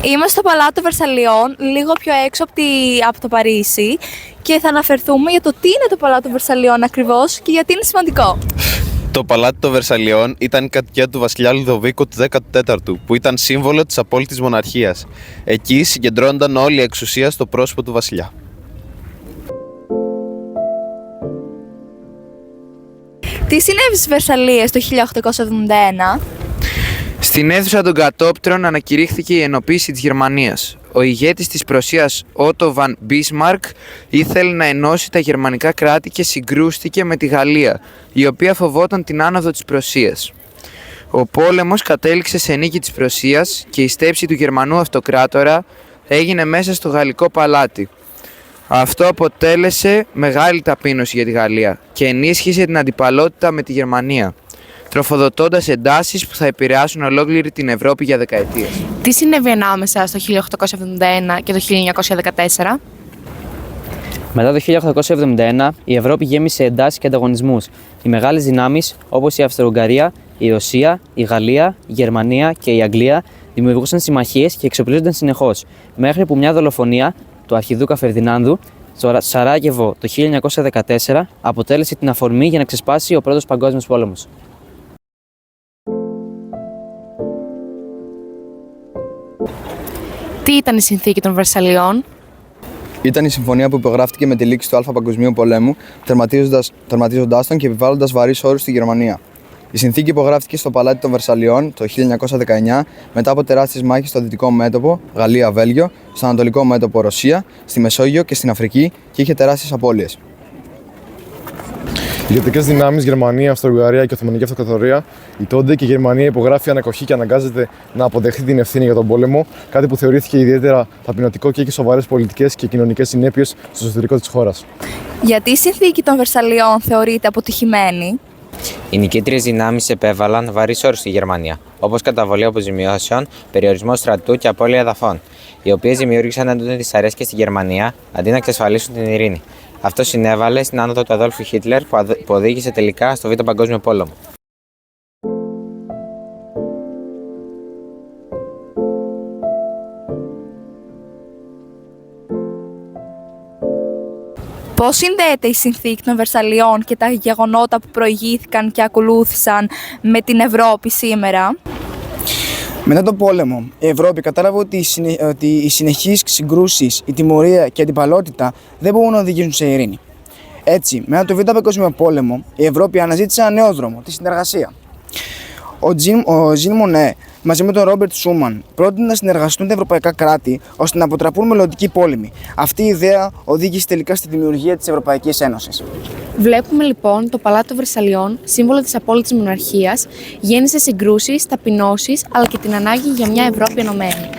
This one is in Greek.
Είμαστε στο Παλάτο Βερσαλλιών, λίγο πιο έξω από το Παρίσι, και θα αναφερθούμε για το τι είναι το Παλάτο Βερσαλλιών ακριβώς και γιατί είναι σημαντικό. Το Παλάτι των Βερσαλλιών ήταν η κατοικία του βασιλιά Λουδοβίκου του 14ου, που ήταν σύμβολο της απόλυτης μοναρχίας. Εκεί συγκεντρώνονταν όλη η εξουσία στο πρόσωπο του βασιλιά. Τι συνέβη στις Βερσαλλίες το 1871? Στην αίθουσα των κατόπτρων ανακηρύχθηκε η ενοποίηση της Γερμανίας. Ο ηγέτης της Πρωσίας, Ότο Βαν Μπίσμαρκ, ήθελε να ενώσει τα γερμανικά κράτη και συγκρούστηκε με τη Γαλλία, η οποία φοβόταν την άνοδο της Πρωσίας. Ο πόλεμος κατέληξε σε νίκη της Πρωσίας και η στέψη του Γερμανού αυτοκράτορα έγινε μέσα στο γαλλικό παλάτι. Αυτό αποτέλεσε μεγάλη ταπείνωση για τη Γαλλία και ενίσχυσε την αντιπαλότητα με τη Γερμανία, τροφοδοτώντας εντάσεις που θα επηρεάσουν ολόκληρη την Ευρώπη για δεκαετίες. Τι συνέβη ανάμεσα στο 1871 και το 1914? Μετά το 1871, η Ευρώπη γέμισε εντάσεις και ανταγωνισμούς. Οι μεγάλες δυνάμεις, όπως η Αυστρο-Ουγγαρία, η Ρωσία, η Γαλλία, η Γερμανία και η Αγγλία, δημιουργούσαν συμμαχίες και εξοπλίζονταν συνεχώς, μέχρι που μια δολοφονία του Αρχιδούκα Φερδινάνδου στο Σαράγεβο το 1914 αποτέλεσε την αφορμή για να ξεσπάσει ο Πρώτος Παγκόσμιος Πόλεμος. Τι ήταν η συνθήκη των Βερσαλλιών? Ήταν η συμφωνία που υπογράφτηκε με τη λήξη του Α Παγκοσμίου Πολέμου, τερματίζοντάς τον και επιβάλλοντας βαρύς όρους στη Γερμανία. Η συνθήκη υπογράφτηκε στο Παλάτι των Βερσαλλιών το 1919 μετά από τεράστιες μάχες στο δυτικό μέτωπο Γαλλία-Βέλγιο, στο ανατολικό μέτωπο Ρωσία, στη Μεσόγειο και στην Αφρική και είχε τεράστιες απώλειες. Οι ηγετικές δυνάμεις, Γερμανία, Αυστρο-Ουγγαρία και Οθωμανική Αυτοκρατορία, η τότε και η Γερμανία υπογράφει ανακοχή και αναγκάζεται να αποδεχθεί την ευθύνη για τον πόλεμο, κάτι που θεωρήθηκε ιδιαίτερα ταπεινωτικό και είχε σοβαρές πολιτικές και κοινωνικές συνέπειες στο εσωτερικό της χώρας. Γιατί η συνθήκη των Βερσαλλιών θεωρείται αποτυχημένη? Οι νικήτριες δυνάμεις επέβαλαν βαρύς όρους στη Γερμανία, όπως καταβολή αποζημιώσεων, περιορισμό στρατού και απώλεια εδαφών, οι οποίες δημιούργησαν έντονη δυσαρέσκεια στη Γερμανία αντί να εξασφαλίσουν την ειρήνη. Αυτό συνέβαλε στην άνοδο του Αδόλφου Χίτλερ που οδήγησε τελικά στο Β' Παγκόσμιο Πόλεμο. Πώς συνδέεται η συνθήκη των Βερσαλλιών και τα γεγονότα που προηγήθηκαν και ακολούθησαν με την Ευρώπη σήμερα? Μετά τον πόλεμο, η Ευρώπη κατάλαβε ότι οι συνεχείς συγκρούσεις, η τιμωρία και η αντιπαλότητα δεν μπορούν να οδηγήσουν σε ειρήνη. Έτσι, μετά το Β' Παγκόσμιο Πόλεμο, η Ευρώπη αναζήτησε ένα νέο δρόμο, τη συνεργασία. Ο Ζιν Μονέ μαζί με τον Ρόμπερτ Σούμαν πρότεινε να συνεργαστούν τα ευρωπαϊκά κράτη ώστε να αποτραπούν μελλοντικοί πόλεμοι. Αυτή η ιδέα οδήγησε τελικά στη δημιουργία της Ευρωπαϊκής Ένωσης. Βλέπουμε λοιπόν το Παλάτο Βερσαλλιών, σύμβολο της απόλυτης μοναρχίας, γέννησε συγκρούσεις, ταπεινώσεις αλλά και την ανάγκη για μια Ευρώπη ενωμένη.